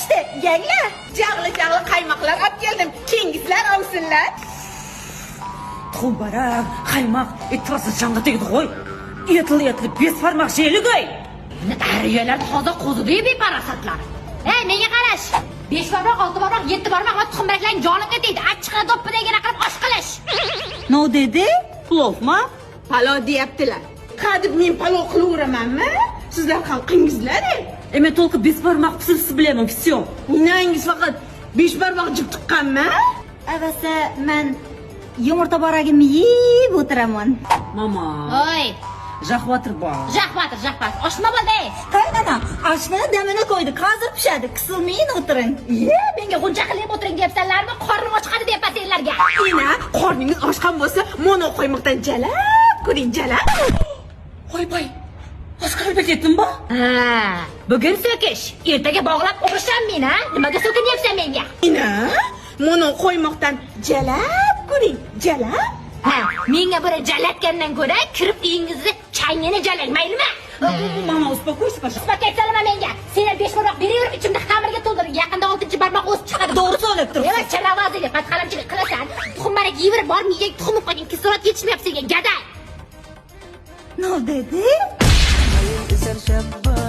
işte, yangla. Jag'li qaymoqlar olib keldim. Kengizlar olsinlar. To'mbara, qaymoq, etrası canlı tegdi qo'y. Etli bez parmoq şeyligay. Ariyalar hozir qo'zidi beparasatlar. Ey, menga qarash. 5 barmoq, 6 barmoq, 7 barmoq va tuxumbaraklarning jonimga tegdi. Achchiqqa doppidagina qilib osh qilish. Ne dedi? Plovmi? Palov deyaptilar. Qadib men palov qilaveramanmi? Sizlar ham qingizlar. Men to'lqi bez parmoq pishirishni bilaman, всё. Inangiz faqat 5 barmoq jib tuqqanmi? Avasa men yumurta baragimni yeb o'tiraman. Mama. Oy, Jahvatır bor. jahvatır. Oshma bo'ldi. Qaynana, oshni damini qo'ydi. Hozir pishadi. Qisilmayin o'tiring. Menga g'uncha qilib o'tiring deyapsanlarmi? Qornim ochqadi deyapsizlarga. Ina, qorningiz ochgan bo'lsa, mono qo'ymoqdan jalab, ko'ring jalab. Qo'y. Oshqarib ketdimmi? Ha, bugun so'kish, ertaga bog'lab urisham ha? Nimaga so'kinyapsan menga? Ina, mono qo'ymoqdan jalab, ko'ring jalab. Ha, menga buni jalatgandan ko'ra kirib uyingizni changini jalang, maylimi? Mama, uspokойся, пожалуйста. Uspokaysalama menga. Senlar 5 barmoq beraverib ichimda xamirga to'ldir. Yaqinda 6-barmoq o'sib chiqadi. To'g'ri so'ylab turibsiz. Nima chalavazili, patqalamchilik qilasan? Tuxumbarak yeyverib bor, miyaga tuxum qo'ygan, kislorod yetishmayapti senga, gaday. Ne dedi? Isar shabba